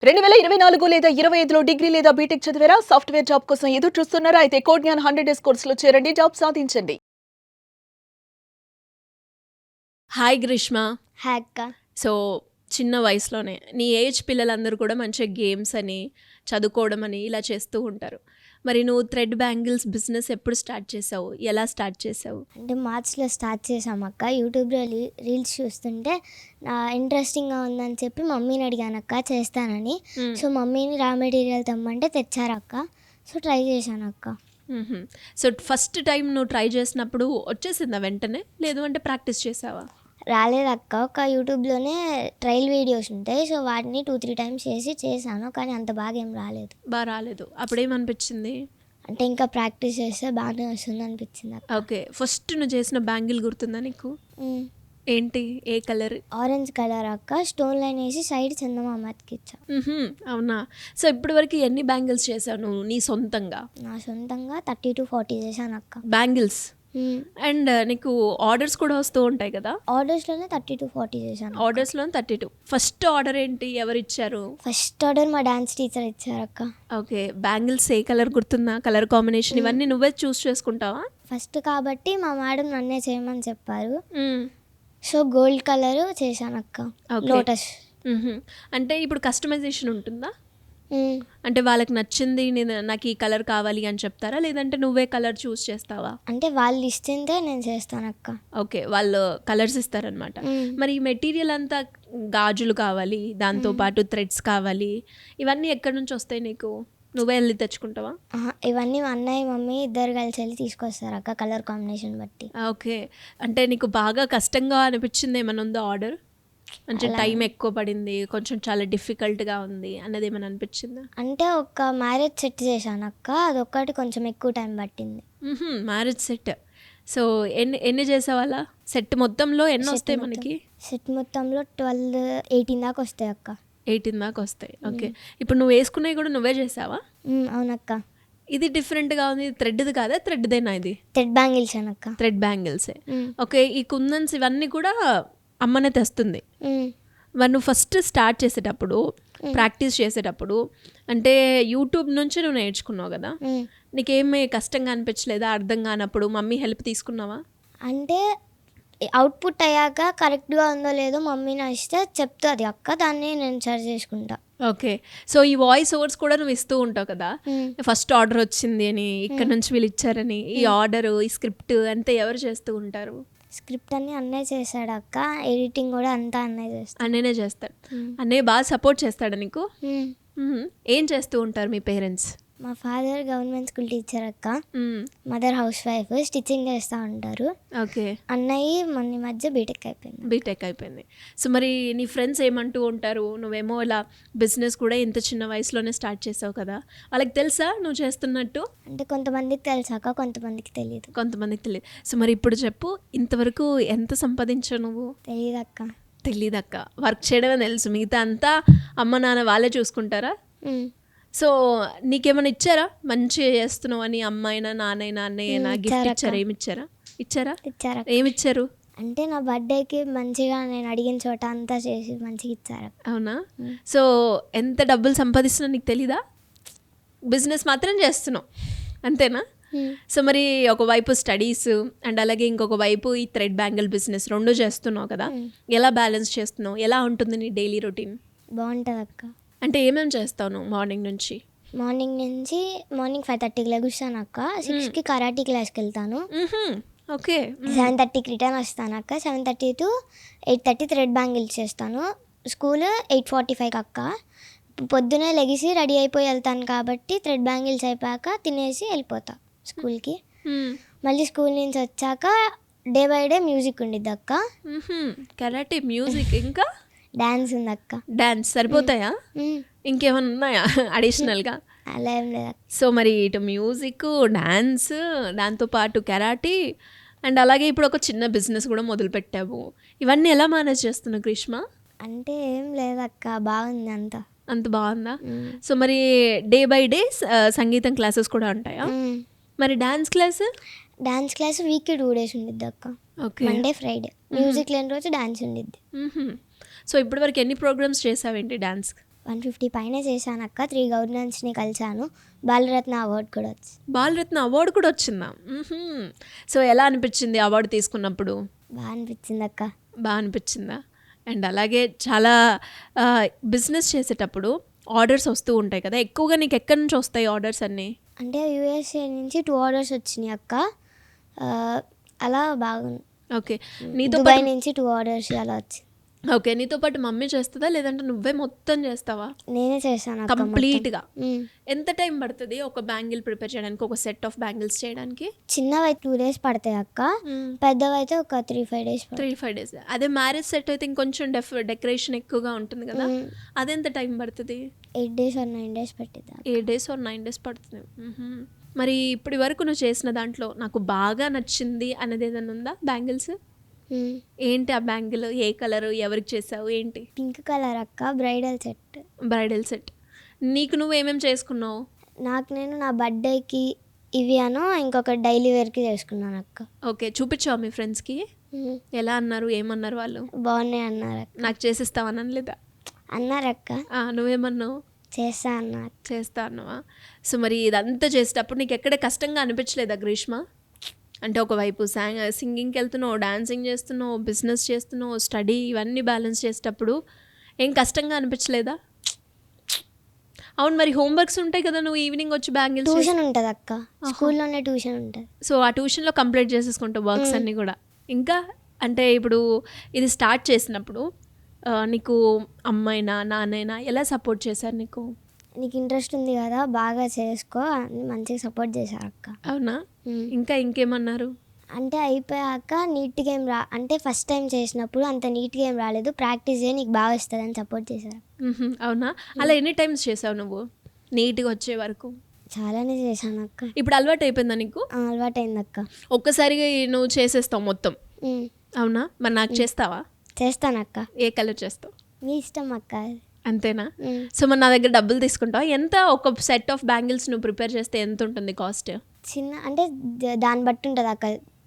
2024 లేదా 25లో డిగ్రీ లేదా బీటెక్ చదివారా? సాఫ్ట్‌వేర్ జాబ్ కోసం ఎదురు చూస్తున్నారా? అయితే కోడ్ జ్ఞాన్ 100 డేస్ కోర్సులో చేరండి. జాబ్ సాధించండి. హాయ్ గ్రీష్మ. హాయ్ అక్క. సో చిన్న వయసులోనే నీ ఏజ్ పిల్లలందరూ కూడా మంచిగా గేమ్స్ అని చదువుకోవడం అని ఇలా చేస్తూ ఉంటారు. మరి నువ్వు థ్రెడ్ బ్యాంగిల్స్ బిజినెస్ ఎప్పుడు స్టార్ట్ చేసావు? ఎలా స్టార్ట్ చేసావు? అంటే మార్చ్లో స్టార్ట్ చేసాం అక్క. యూట్యూబ్లో రీల్స్ చూస్తుంటే ఇంట్రెస్టింగ్గా ఉందని చెప్పి మమ్మీని అడిగాను అక్క చేస్తానని. సో మమ్మీని రా మెటీరియల్ తెమ్మంటే తెచ్చారు అక్క. సో ట్రై చేశాను అక్క. సో ఫస్ట్ టైం నువ్వు ట్రై చేసినప్పుడు వచ్చేసిందా వెంటనే, లేదు అంటే ప్రాక్టీస్ చేసావా? రాలేదక్క. ఒక యూట్యూబ్లోనే ట్రయల్ వీడియోస్ ఉంటాయి. సో వాటిని 2-3 టైమ్స్ చేశాను, కానీ అంత బాగా ఏం రాలేదు. బాగా రాలేదు. అప్పుడేమనిపించింది? అంటే ఇంకా ప్రాక్టీస్ చేస్తే బాగానే వస్తుంది అనిపించింది అక్క. ఓకే, ఫస్ట్ నువ్వు చేసిన బ్యాంగిల్ గుర్తుందా నీకు? ఏంటి, ఏ కలర్? ఆరెంజ్ కలర్ అక్క. స్టోన్ లైన్ వేసి సైడ్ చందమామ అతికిచ్చా. అవునా? సో ఇప్పటి వరకు ఎన్ని బ్యాంగిల్స్ చేసావు నువ్వు నీ సొంతంగా? నా సొంతంగా 30-40 చేశాను అక్క బ్యాంగిల్స్. అండ్ నీకు ఆర్డర్స్ కూడా వస్తూ ఉంటాయి కదా? ఆర్డర్స్లోనే 30-40 చేశాను. ఆర్డర్స్లో 32. ఫస్ట్ ఆర్డర్ ఏంటి, ఎవరు ఇచ్చారు? ఫస్ట్ ఆర్డర్ మా డాన్స్ టీచర్ ఇచ్చారు అక్క. ఓకే, బ్యాంగిల్స్ ఏ కలర్ గుర్తుందా? కలర్ కాంబినేషన్ ఇవన్నీ నువ్వే చూస్ చేసుకుంటావా? ఫస్ట్ కాబట్టి మా మేడం నన్నే చేయమని చెప్పారు. సో గోల్డ్ కలర్ చేశాను అక్క. లోటస్. అంటే ఇప్పుడు కస్టమైజేషన్ ఉంటుందా? అంటే వాళ్ళకి నచ్చింది నాకు ఈ కలర్ కావాలి అని చెప్తారా, లేదంటే నువ్వే కలర్ చూస్ చేస్తావా? అంటే వాళ్ళు ఇస్తుంటే నేను చేస్తాను అక్క. ఓకే, వాళ్ళు కలర్స్ ఇస్తారనమాట. మరి ఈ మెటీరియల్ అంతా గాజులు కావాలి, దాంతోపాటు థ్రెడ్స్ కావాలి, ఇవన్నీ ఎక్కడి నుంచి వస్తాయి నీకు? నువ్వే వెళ్ళి తెచ్చుకుంటావా? ఇవన్నీ మా అన్నయ్య మమ్మీ ఇద్దరు కలిసి వెళ్ళి తీసుకొస్తారు అక్క, కలర్ కాంబినేషన్ బట్టి. ఓకే, అంటే నీకు బాగా కష్టంగా అనిపించింది ఏమైనా ఉందో ఆర్డర్? అంటే టైం ఎక్కువ పడింది, కొంచెం చాలా డిఫికల్ట్గా ఉంది అన్నది ఏమైనా అనిపించిందా? అంటే ఒక మ్యారేజ్ సెట్ చేశాను అక్క, అదొక్కటి కొంచెం ఎక్కువ టైం పట్టింది. Marriage set. సో ఎన్ని చేసావు అలా? సెట్ మొత్తంలో ఎన్ని వస్తాయి మనకి? సెట్ మొత్తంలో 12-18 దాకా వస్తాయి అక్క. 18 దాకా వస్తాయి. ఓకే, ఇప్పుడు నువ్వు వేసుకునేవి కూడా నువ్వే చేసావా? అవునక్క. ఇది డిఫరెంట్గా ఉంది. థ్రెడ్ది కాదా? థ్రెడ్దేనా ఇది? థ్రెడ్ బ్యాంగిల్స్ అనక్క. థ్రెడ్ బ్యాంగిల్సే. ఓకే, ఈ కుందన్స్ ఇవన్నీ కూడా అమ్మనే తెస్తుంది. మరి నువ్వు ఫస్ట్ స్టార్ట్ చేసేటప్పుడు, ప్రాక్టీస్ చేసేటప్పుడు, అంటే యూట్యూబ్ నుంచి నువ్వు నేర్చుకున్నావు కదా, నీకేమీ కష్టంగా అనిపించలేదా? అర్థం కానప్పుడు మమ్మీ హెల్ప్ తీసుకున్నావా? అంటే అవుట్పుట్ అయ్యాక కరెక్ట్గా ఉందో లేదో మమ్మీని ఇస్తే చెప్తుంది అక్క, దాన్ని నేను సరి చేసుకుంటా. ఓకే, సో ఈ వాయిస్ ఓవర్స్ కూడా నువ్వు ఇస్తూ ఉంటావు కదా, ఫస్ట్ ఆర్డర్ వచ్చింది అని, ఇక్కడ నుంచి వీళ్ళు ఇచ్చారని, ఈ ఆర్డర్, ఈ స్క్రిప్ట్ అంతా ఎవరు చేస్తూ ఉంటారు? స్క్రిప్ట్ అన్ని అన్నయ్య చేశాడు అక్క, ఎడిటింగ్ కూడా అంతా అన్నయ్య చేస్తాడు. అన్నయ్యనే చేస్తాడు. అన్నయ్య బాగా సపోర్ట్ చేస్తాడా నీకు? ఏం చేస్తూ ఉంటారు మీ పేరెంట్స్? మా ఫాదర్ గవర్నమెంట్ స్కూల్ టీచర్ అక్క, మదర్ హౌస్ వైఫ్, స్టిచ్చింగ్ చేస్తూ ఉంటారు. ఓకే, అన్నయ్య మన మధ్య బీటెక్ అయిపోయింది. సో మరి నీ ఫ్రెండ్స్ ఏమంటూ ఉంటారు? నువ్వేమో ఇలా బిజినెస్ కూడా ఇంత చిన్న వయసులోనే స్టార్ట్ చేసావు కదా, వాళ్ళకి తెలుసా నువ్వు చేస్తున్నట్టు? అంటే కొంతమందికి తెలుసాక, కొంతమందికి తెలియదు. సో మరి ఇప్పుడు చెప్పు, ఇంతవరకు ఎంత సంపాదించావు నువ్వు? తెలీదక్క. వర్క్ చేయడమే తెలుసు, మిగతా అంతా అమ్మ నాన్న వాళ్ళే చూసుకుంటారా? సో నీకేమైనా ఇచ్చారా మంచిగా చేస్తున్నావు అని? అమ్మాయినా నాన్నైనా అన్నయ్యనా గిఫ్ట్ ఇచ్చారా? ఇచ్చారా? ఏమిచ్చారు? అంటే నా బర్త్డేకి మంచిగా నేను అడిగిన చోట అంతా చేసి మంచిగా ఇచ్చారు. అవునా? సో ఎంత డబ్బులు సంపాదిస్తున్నావు నీకు తెలీదా? బిజినెస్ మాత్రం చేస్తున్నావు అంతేనా? సో మరి ఒకవైపు స్టడీస్ అండ్ అలాగే ఇంకొక వైపు ఈ థ్రెడ్ బ్యాంగిల్ బిజినెస్ రెండు చేస్తున్నావు కదా, ఎలా బ్యాలెన్స్ చేస్తున్నావు? ఎలా ఉంటుంది నీ డైలీ రొటీన్? బాగుంటుంది అక్క. అంటే ఏమేమి చేస్తావు నువ్వు మార్నింగ్ నుంచి? మార్నింగ్ 5:30కి లెగుస్తాను అక్క. 6కి కరాటీ క్లాస్కి వెళ్తాను. ఓకే, 7:30కి రిటర్న్ వస్తాను అక్క. 7:30 to 8:30 థ్రెడ్ బ్యాంగిల్స్ చేస్తాను. స్కూల్ 8:45 అక్క. పొద్దునే లెగిసి రెడీ అయిపోయి వెళ్తాను కాబట్టి థ్రెడ్ బ్యాంగిల్స్ అయిపోయాక తినేసి వెళ్ళిపోతా స్కూల్కి. మళ్ళీ స్కూల్ నుంచి వచ్చాక డే బై డే మ్యూజిక్ ఉండిద్ది అక్క. కరాటే, మ్యూజిక్, ఇంకా డాన్స్ ఉంది అక్క. డాన్స్ సరిపోతాయా? ఇంకేమైనా ఉన్నాయా అడిషనల్గా? అలా ఏం లేదు. సో మరి ఇటు మ్యూజిక్, డాన్స్, దాంతోపాటు కరాటీ అండ్ అలాగే ఇప్పుడు ఒక చిన్న బిజినెస్ కూడా మొదలు పెట్టావు. ఇవన్నీ ఎలా మేనేజ్ చేస్తున్నావు గ్రీష్మ? అంటే ఏం లేదక్క, బాగుంది అంత బాగుందా? సో మరి డే బై డే సంగీతం క్లాసెస్ కూడా ఉంటాయా? మరి డాన్స్ క్లాస్ వీక్కి 2 days ఉండిద్ది అక్క. Monday Friday. మ్యూజిక్ లేని రోజు డాన్స్ ఉండిద్ది. సో ఇప్పటివరకు ఎన్ని ప్రోగ్రామ్స్ చేసావేంటి డాన్స్? 150 పైన చేశాను అక్క. 3 గవర్నమెంట్స్ని కలిశాను. బాలరత్న అవార్డు కూడా వచ్చింది. బాలరత్న అవార్డు కూడా వచ్చిందా? సో ఎలా అనిపించింది అవార్డు తీసుకున్నప్పుడు? బాగా అనిపించింది అక్క. బాగా అనిపించిందా? అండ్ అలాగే చాలా బిజినెస్ చేసేటప్పుడు ఆర్డర్స్ వస్తూ ఉంటాయి కదా, ఎక్కువగా నీకు ఎక్కడి నుంచి వస్తాయి ఆర్డర్స్ అన్నీ? అంటే యూఎస్ఏ నుంచి 2 ఆర్డర్స్ వచ్చినాయి అక్క. అలా బాగుంది. ఓకే, నీతో దుబాయ్ నుంచి 2 ఆర్డర్స్ అలా వచ్చింది. ఓకే, నీతో పాటు మమ్మీ చేస్తుందా లేదంటే నువ్వే మొత్తం చేస్తావా? నేనే చేశాను అక్క కంప్లీట్గా. మొత్తం. ఎంత టైం పడుతుంది ఒక బ్యాంగిల్ ప్రిపేర్ చేయడానికి, ఒక సెట్ ఆఫ్ బ్యాంగిల్స్ చేయడానికి? చిన్నవి 2 days పడతాయి అక్క. పెద్దవి అయితే ఒక 3-5 days 3-5 days. అదే మ్యారేజ్ సెట్ అయితే ఇంకొంచెం డెకరేషన్ ఎక్కువగా ఉంటుంది కదా, అదెంత టైం పడుతుంది? 8 days or 9 days పట్టింది. 8 days or 9 days పడుతుంది. మరి ఇప్పటి వరకు నువ్వు చేసిన దాంట్లో నాకు బాగా నచ్చింది అనేది ఏదైనా ఉందా బ్యాంగిల్స్? ఏంటి ఆ బ్యాంగిల్? ఏ కలర్, ఎవరికి చేసావు, ఏంటి? పింక్ కలర్ అక్క. Bridal set. Bridal set. నీకు నువ్వు ఏమేమి చేసుకున్నావు? నేను నా బర్త్డేకి ఇవి ఇంకొక డైలీ వేర్కి చేసుకున్నాను అక్క. ఓకే, చూపించావా మీ ఫ్రెండ్స్కి? ఎలా అన్నారు, ఏమన్నారు వాళ్ళు? బాగున్నాయి అన్నారు అక్క. నాకు చేసిస్తావని అనలేదా? అన్నారు అక్క. నువ్వేమన్నావు? చేస్తా అన్నారు. చేస్తా అన్నావా? సో మరి ఇదంతా చేసేటప్పుడు నీకు ఎక్కడ కష్టంగా అనిపించలేదా గ్రీష్మ? అంటే ఒకవైపు సింగింగ్కి వెళ్తున్నావు, డాన్సింగ్ చేస్తున్నావు, బిజినెస్ చేస్తున్నావు, స్టడీ, ఇవన్నీ బ్యాలెన్స్ చేసేటప్పుడు ఏం కష్టంగా అనిపించలేదా? అవును, మరి హోంవర్క్స్ ఉంటాయి కదా, నువ్వు ఈవినింగ్ వచ్చి బ్యాంగిల్స్. ట్యూషన్ ఉంటుంది అక్క, స్కూల్లోనే ట్యూషన్ ఉంటుంది. సో ఆ ట్యూషన్లో కంప్లీట్ చేసేసుకుంటావు వర్క్స్ అన్నీ కూడా. ఇంకా అంటే ఇప్పుడు ఇది స్టార్ట్ చేసినప్పుడు నీకు అమ్మైనా నాన్నైనా ఎలా సపోర్ట్ చేశారు నీకు? నీకు ఇంట్రెస్ట్ ఉంది కదా, బాగా చేసుకో అని మంచిగా సపోర్ట్ చేశారు అక్క. అవునా? ఇంకా ఇంకేమన్నారు? అంటే అయిపోయాక నీట్గా ఏం అంటే ఫస్ట్ టైం చేసినప్పుడు అంత నీట్గా ఏం రాలేదు, ప్రాక్టీస్ చేయి నీకు బాగా వస్తుంది అని సపోర్ట్ చేశారు. అవునా? అలా ఎన్ని టైమ్స్ చేసావు నువ్వు నీట్గా వచ్చే వరకు? చాలానే చేశాను అక్క. ఇప్పుడు అలవాటు అయిపోయిందా నీకు? అలవాటు అయింది అక్క. ఒక్కసారి నువ్వు చేసేస్తావు మొత్తం? అవునా? మరి నాకు చేస్తావా? చేస్తానక్క. ఏ కలర్ చేస్తావు? మీ ఇష్టం అక్క. అంతేనా? సో మరి నా దగ్గర డబ్బులు తీసుకుంటావా? ఎంత ఒక సెట్ ఆఫ్ బ్యాంగిల్స్ నువ్వు ప్రిపేర్ చేస్తే ఎంత ఉంటుంది కాస్ట్? చిన్న అంటే దాన్ని బట్టి ఉంటుంది అక్క,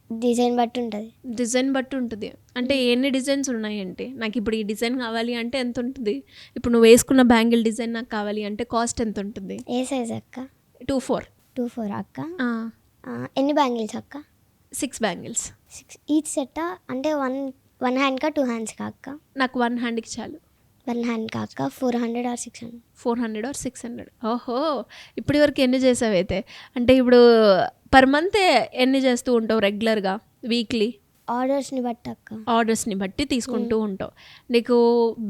డిజైన్ బట్టి ఉంటుంది. డిజైన్ బట్టి ఉంటుంది అంటే ఎన్ని డిజైన్స్ ఉన్నాయంటే, నాకు ఇప్పుడు ఈ డిజైన్ కావాలి అంటే ఎంత ఉంటుంది? ఇప్పుడు నువ్వు వేసుకున్న బ్యాంగిల్ డిజైన్ నాకు కావాలి అంటే కాస్ట్ ఎంత ఉంటుంది? ఏ సైజ్ అక్క? 2-4. 2-4 అక్క. ఎన్ని బ్యాంగిల్స్ అక్క? 6 బ్యాంగిల్స్. 6 ఈచ్ సెట్ అంటే వన్ హ్యాండ్కా 2 హ్యాండ్స్కా అక్క? నాకు 1 హ్యాండ్కి చాలు. 1 హ్యాండ్ కాక 400 or 600? 400 or 600. ఓహో, ఇప్పటి వరకు ఎన్ని చేసావు అయితే? అంటే ఇప్పుడు పర్ మంత్ ఎన్ని చేస్తూ ఉంటావు రెగ్యులర్గా, వీక్లీ? ఆర్డర్స్ని బట్టి అక్క. ఆర్డర్స్ని బట్టి తీసుకుంటూ ఉంటావు. నీకు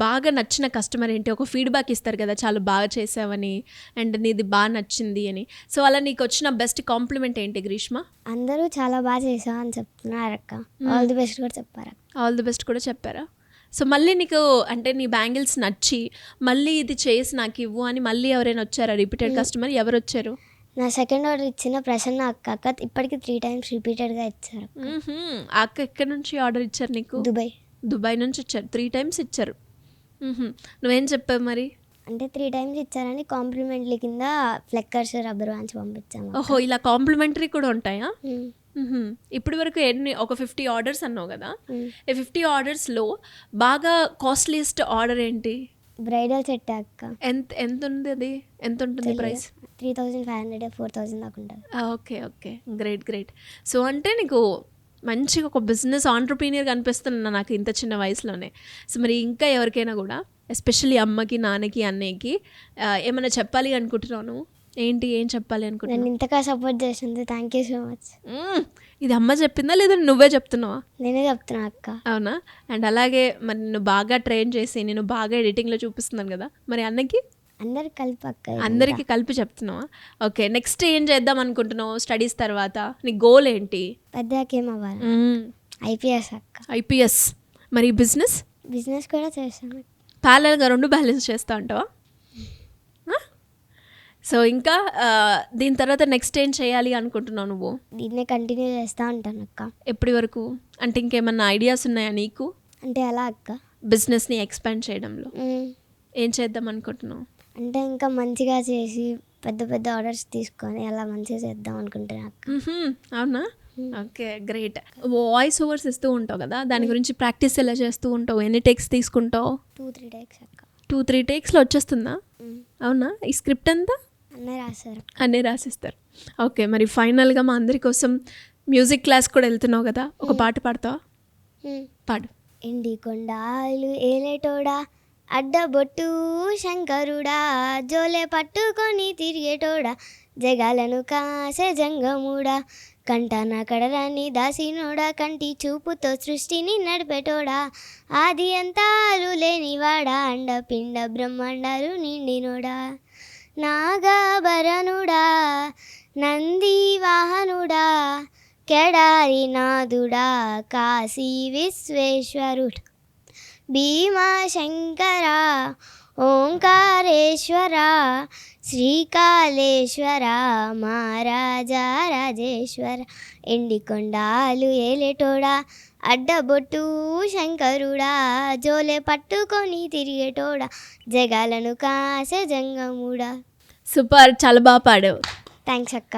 బాగా నచ్చిన కస్టమర్ ఏంటి? ఒక ఫీడ్బ్యాక్ ఇస్తారు కదా, చాలా బాగా చేసావని అండ్ నీది బాగా నచ్చింది అని. సో అలా నీకు వచ్చిన బెస్ట్ కాంప్లిమెంట్ ఏంటి గ్రీష్మ? అందరూ చాలా బాగా చేసావు అని చెప్తున్నారు అక్క. ఆల్ ది బెస్ట్ కూడా చెప్పారు. ఆల్ ది బెస్ట్ కూడా చెప్పారా? సో మళ్ళీ నీకు అంటే నీ బ్యాంగిల్స్ నచ్చి మళ్ళీ ఇది చేసి నాకు ఇవ్వు అని మళ్ళీ ఎవరైనా వచ్చారా రిపీటెడ్ కస్టమర్? ఎవరు వచ్చారు? నా సెకండ్ ఆర్డర్ ఇచ్చిన ప్రసన్న అక్క ఇప్పటికి 3 times రిపీటెడ్గా ఇచ్చారు. అక్క ఎక్కడి నుంచి ఆర్డర్ ఇచ్చారు నీకు? దుబాయ్ నుంచి ఇచ్చారు. 3 times ఇచ్చారు. నువ్వేం చెప్పావు మరి? అంటే 3 times ఇచ్చారని కాంప్లిమెంట్లీ కింద ఫ్లెక్కర్స్, రబ్బర్ బ్యాండ్స్ పంపించాము. ఓహో, ఇలా కాంప్లిమెంటరీ కూడా ఉంటాయా? ఇప్పటి వరకు ఒక 50 ఆర్డర్స్ అన్నావు కదా, ఈ 50 ఆర్డర్స్లో బాగా కాస్ట్లీయెస్ట్ ఆర్డర్ ఏంటి? బ్రైడల్ సెట్ అక్క. ఎంత ఉంది అది? ఎంత ఉంటుంది ప్రైస్? 3500 4000 దాకా ఉంటుంది. Okay, great. సో అంటే నీకు మంచిగా ఒక బిజినెస్ ఆంటర్ప్రీనియర్ కనిపిస్తున్నా నాకు ఇంత చిన్న వయసులోనే. సో మరి ఇంకా ఎవరికైనా కూడా ఎస్పెషల్లీ అమ్మకి, నాన్నకి, అన్నయ్యకి ఏమైనా చెప్పాలి అనుకుంటున్నాను? ఏంటి, ఏం చెప్పాలి అనుకుంటున్నాను? నేను ఇంతగా సపోర్ట్ చేసింది థ్యాంక్ యూ సో మచ్. ఇది అమ్మ చెప్పిందా లేదా నువ్వే చెప్తున్నావా? నేనే చెప్తున్నా అక్క. అవునా? అండ్ అలాగే మరి నిన్ను బాగా ట్రైన్ చేసి నేను బాగా ఎడిటింగ్లో చూపిస్తున్నాను కదా, మరి అన్నకి? అందరికి కలిపి అక్క. అందరికీ కలిపి చెప్తున్నావా? ఓకే, నెక్స్ట్ ఏం చేద్దాం అనుకుంటున్నావు స్టడీస్ తర్వాత? నీ గోల్ ఏంటి? పెద్దకి ఏం అవ్వాలి? IPS అక్క. IPS. మరి బిజినెస్ కూడా చేస్తాను. ప్యారలల్గా 2 బ్యాలెన్స్ చేస్తా ఉంటావా? సో ఇంకా దీని తర్వాత నెక్స్ట్ ఏం చేయాలి అనుకుంటున్నావు నువ్వు? దీన్నే కంటిన్యూ చేస్తూ ఉంటాను అక్క. ఎప్పటి వరకు? అంటే ఇంకేమన్నా ఐడియాస్ ఉన్నాయా నీకు? అంటే అలా అక్క, బిజినెస్ని ఎక్స్పాండ్ చేయడంలో ఏం చేద్దాం అనుకుంటున్నావు? అంటే ఇంకా మంచిగా చేసి పెద్ద ఆర్డర్స్ తీసుకొని అలా మంచిగా చేద్దాం అనుకుంటున్నా అక్క. అవునా? Okay, great. వాయిస్ ఓవర్స్ ఇస్తూ ఉంటావు కదా, దాని గురించి ప్రాక్టీస్ ఎలా చేస్తూ ఉంటావు? ఎన్ని టేక్స్ తీసుకుంటావు? 2-3 takes అక్క. 2-3 టేక్స్లో వచ్చేస్తుందా? అవునా? ఈ స్క్రిప్ట్ అంతా అన్నీ రాశారు. అన్నీ రాసిస్తారు. ఓకే, మరి ఫైనల్గా మా అందరి కోసం మ్యూజిక్ క్లాస్ కూడా వెళ్తున్నావు కదా, ఒక పాట పాడతావా? పాడు. ఎండి కొండాలు ఏలేటోడా, అడ్డబొట్టు శంకరుడా, జోలే పట్టుకొని తిరిగేటోడా, జగాలను కాసే జంగముడా, కంటన కడరాన్ని దాసినోడా, కంటి చూపుతో సృష్టిని నడిపేటోడా, ఆది అంతాలు లేనివాడా, అండపిండ బ్రహ్మాండాలు నిండినోడా, నాగాభరణుడా, నంది వాహనుడా, కేడారి నాథుడా, కాశీ విశ్వేశ్వరుడా, భీమాశంకర, ఓంకారేశ్వర, శ్రీకాళేశ్వర, మహారాజా రాజేశ్వర, ఎండి కొండాలు ఏలేటోడా, అడ్డబొట్టు శంకరుడా, జోలే పట్టుకొని తిరిగేటోడా, జగాలను కాసే జంగముడా. సూపర్, చాలా బాగా పాడావు. థ్యాంక్స్ అక్క.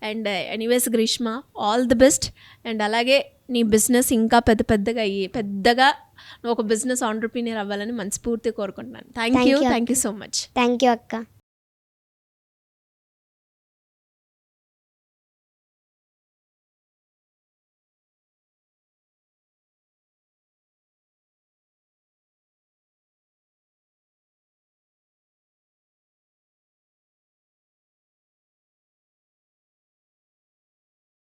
And anyways Greeshma, all the best. And అలాగే నీ బిజినెస్ ఇంకా పెద్దగా అయ్యి పెద్దగా నువ్వు ఒక బిజినెస్ ఆంటర్‌ప్రెన్యూర్ అవ్వాలని మనస్ఫూర్తిగా కోరుకుంటున్నాను. Thank you so much. Thank you అక్క.